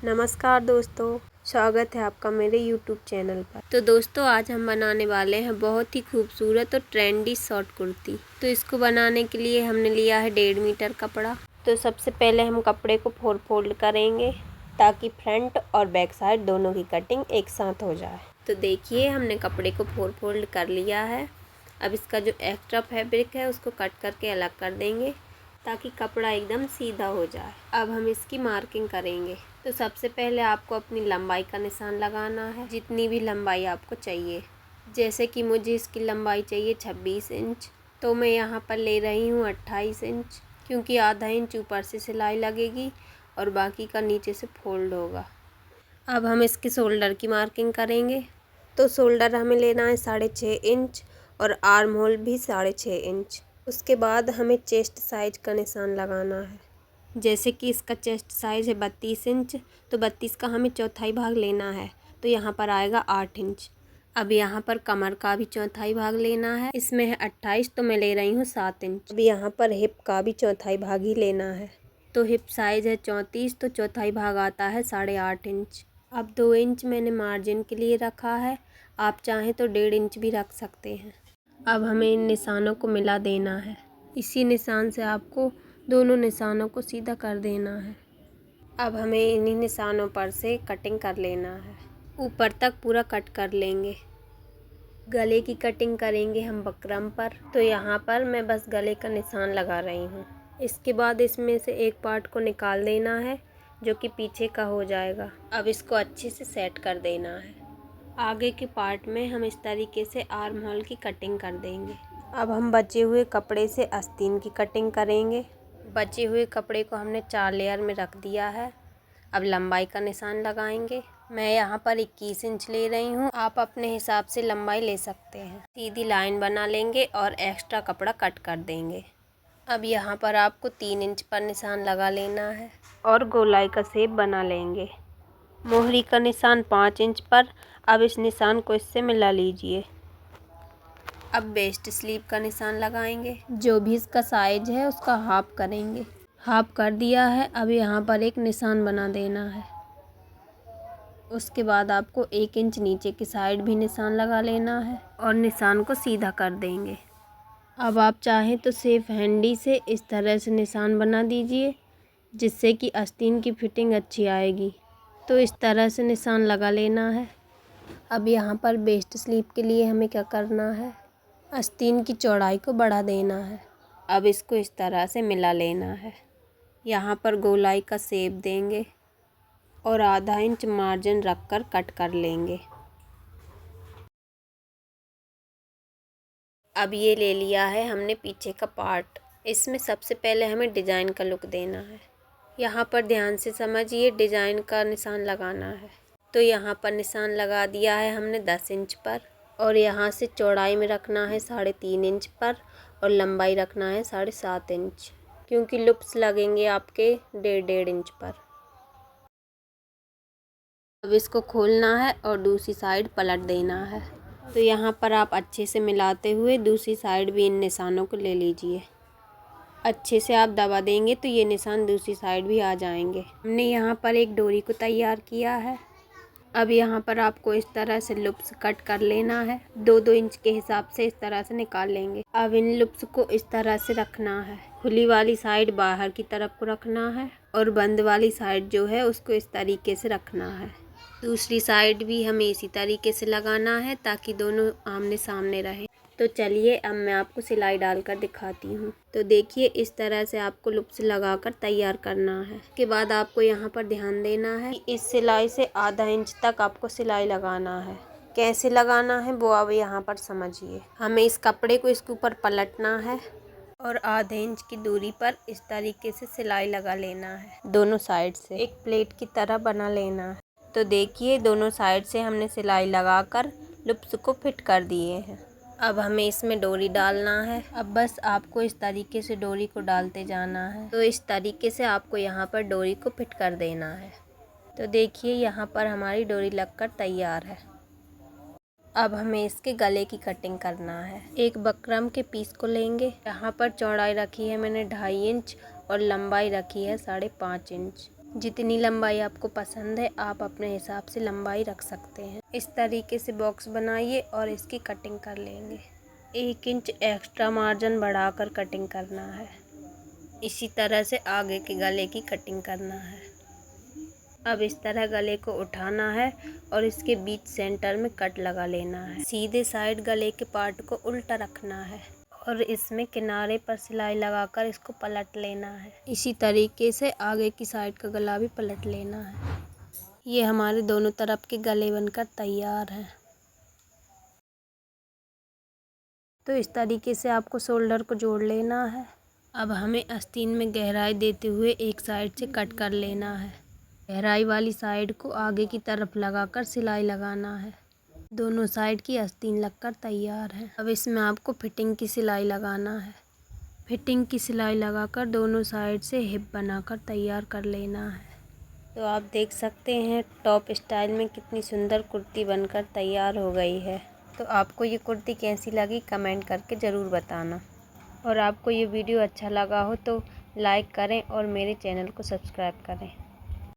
नमस्कार दोस्तों, स्वागत है आपका मेरे YouTube चैनल पर। तो दोस्तों आज हम बनाने वाले हैं बहुत ही खूबसूरत और ट्रेंडी शॉर्ट कुर्ती। तो इसको बनाने के लिए हमने लिया है 1.5 मीटर कपड़ा। तो सबसे पहले हम कपड़े को फोल्ड करेंगे ताकि फ्रंट और बैक साइड दोनों की कटिंग एक साथ हो जाए। तो देखिए हमने कपड़े को फोल्ड कर लिया है। अब इसका जो एक्स्ट्रा फैब्रिक है उसको कट करके अलग कर देंगे ताकि कपड़ा एकदम सीधा हो जाए। अब हम इसकी मार्किंग करेंगे। तो सबसे पहले आपको अपनी लंबाई का निशान लगाना है, जितनी भी लंबाई आपको चाहिए। जैसे कि मुझे इसकी लंबाई चाहिए 26 इंच, तो मैं यहाँ पर ले रही हूँ 28 इंच, क्योंकि आधा इंच ऊपर से सिलाई लगेगी और बाकी का नीचे से फोल्ड होगा। अब हम इसके शोल्डर की मार्किंग करेंगे। तो शोल्डर हमें लेना है 6.5 इंच और आर्म होल भी 6.5 इंच। उसके बाद हमें चेस्ट साइज का निशान लगाना है। जैसे कि इसका चेस्ट साइज है 32 इंच, तो 32 का हमें चौथाई भाग लेना है, तो यहाँ पर आएगा 8 इंच। अब यहाँ पर कमर का भी चौथाई भाग लेना है, इसमें है 28, तो मैं ले रही हूँ 7 इंच। अब यहाँ पर हिप का भी चौथाई भाग ही लेना है, तो हिप साइज है 34, तो चौथाई भाग आता है 8.5 इंच। अब 2 इंच मैंने मार्जिन के लिए रखा है, आप चाहें तो 1.5 इंच भी रख सकते हैं। अब हमें इन निशानों को मिला देना है। इसी निशान से आपको दोनों निशानों को सीधा कर देना है। अब हमें इन्हीं निशानों पर से कटिंग कर लेना है। ऊपर तक पूरा कट कर लेंगे। गले की कटिंग करेंगे हम बकरम पर, तो यहाँ पर मैं बस गले का निशान लगा रही हूँ। इसके बाद इसमें से एक पार्ट को निकाल देना है जो कि पीछे का हो जाएगा। अब इसको अच्छे से सेट कर देना है। आगे के पार्ट में हम इस तरीके से आर्म होल की कटिंग कर देंगे। अब हम बचे हुए कपड़े से आस्तीन की कटिंग करेंगे। बचे हुए कपड़े को हमने 4 लेयर में रख दिया है। अब लंबाई का निशान लगाएंगे। मैं यहाँ पर 21 इंच ले रही हूँ, आप अपने हिसाब से लंबाई ले सकते हैं। सीधी लाइन बना लेंगे और एक्स्ट्रा कपड़ा कट कर देंगे। अब यहाँ पर आपको 3 इंच पर निशान लगा लेना है और गोलाई का शेप बना लेंगे। मोहरी का निशान 5 इंच पर। अब इस निशान को इससे मिला लीजिए। अब वेस्ट स्लीव का निशान लगाएंगे। जो भी इसका साइज है उसका हाफ करेंगे। हाफ कर दिया है। अब यहाँ पर एक निशान बना देना है। उसके बाद आपको 1 इंच नीचे की साइड भी निशान लगा लेना है और निशान को सीधा कर देंगे। अब आप चाहें तो सेफ हैंडी से इस तरह से निशान बना दीजिए, जिससे कि आस्तीन की फिटिंग अच्छी आएगी। तो इस तरह से निशान लगा लेना है। अब यहाँ पर वेस्ट स्लीव के लिए हमें क्या करना है, आस्तीन की चौड़ाई को बढ़ा देना है। अब इसको इस तरह से मिला लेना है। यहाँ पर गोलाई का शेप देंगे और आधा इंच मार्जिन रखकर कट कर लेंगे। अब ये ले लिया है हमने पीछे का पार्ट। इसमें सबसे पहले हमें डिज़ाइन का लुक देना है। यहाँ पर ध्यान से समझिए, डिज़ाइन का निशान लगाना है। तो यहाँ पर निशान लगा दिया है हमने 10 इंच पर, और यहाँ से चौड़ाई में रखना है 3.5 इंच पर और लंबाई रखना है 7.5 इंच, क्योंकि लूप्स लगेंगे आपके 1.5 इंच पर। अब इसको खोलना है और दूसरी साइड पलट देना है। तो यहाँ पर आप अच्छे से मिलाते हुए दूसरी साइड भी इन निशानों को ले लीजिए। अच्छे से आप दबा देंगे तो ये निशान दूसरी साइड भी आ जाएंगे। हमने यहाँ पर एक डोरी को तैयार किया है। अब यहाँ पर आपको इस तरह से लूप्स कट कर लेना है। 2-2 इंच के हिसाब से इस तरह से निकाल लेंगे। अब इन लूप्स को इस तरह से रखना है। खुली वाली साइड बाहर की तरफ को रखना है और बंद वाली साइड जो है उसको इस तरीके से रखना है। दूसरी साइड भी हमें इसी तरीके से लगाना है ताकि दोनों आमने सामने रहे। तो चलिए अब मैं आपको सिलाई डालकर दिखाती हूँ। तो देखिए इस तरह से आपको लूप्स लगाकर तैयार करना है। उसके बाद आपको यहाँ पर ध्यान देना है कि इस सिलाई से आधा इंच तक आपको सिलाई लगाना है। कैसे लगाना है वो अब यहाँ पर समझिए। हमें इस कपड़े को इसके ऊपर पलटना है और आधे इंच की दूरी पर इस तरीके से सिलाई लगा लेना है। दोनों साइड से एक प्लेट की तरह बना लेना है। तो देखिए दोनों साइड से हमने सिलाई लगाकर लूप्स को फिट कर दिए हैं। अब हमें इसमें डोरी डालना है। अब बस आपको इस तरीके से डोरी को डालते जाना है। तो इस तरीके से आपको यहाँ पर डोरी को फिट कर देना है। तो देखिए यहाँ पर हमारी डोरी लगकर तैयार है। अब हमें इसके गले की कटिंग करना है। एक बकरम के पीस को लेंगे। यहाँ पर चौड़ाई रखी है मैंने 2.5 इंच और लंबाई रखी है 5.5 इंच। जितनी लंबाई आपको पसंद है आप अपने हिसाब से लंबाई रख सकते हैं। इस तरीके से बॉक्स बनाइए और इसकी कटिंग कर लेंगे। 1 इंच एक्स्ट्रा मार्जिन बढ़ाकर कटिंग करना है। इसी तरह से आगे के गले की कटिंग करना है। अब इस तरह गले को उठाना है और इसके बीच सेंटर में कट लगा लेना है। सीधे साइड गले के पार्ट को उल्टा रखना है और इसमें किनारे पर सिलाई लगाकर इसको पलट लेना है। इसी तरीके से आगे की साइड का गला भी पलट लेना है। ये हमारे दोनों तरफ के गले बनकर तैयार हैं। तो इस तरीके से आपको शोल्डर को जोड़ लेना है। अब हमें आस्तीन में गहराई देते हुए एक साइड से कट कर लेना है। गहराई वाली साइड को आगे की तरफ लगाकर सिलाई लगाना है। दोनों साइड की आस्तीन लगकर तैयार है। अब इसमें आपको फिटिंग की सिलाई लगाना है। फिटिंग की सिलाई लगाकर दोनों साइड से हिप बनाकर तैयार कर लेना है। तो आप देख सकते हैं टॉप स्टाइल में कितनी सुंदर कुर्ती बनकर तैयार हो गई है। तो आपको ये कुर्ती कैसी लगी कमेंट करके ज़रूर बताना। और आपको ये वीडियो अच्छा लगा हो तो लाइक करें और मेरे चैनल को सब्सक्राइब करें।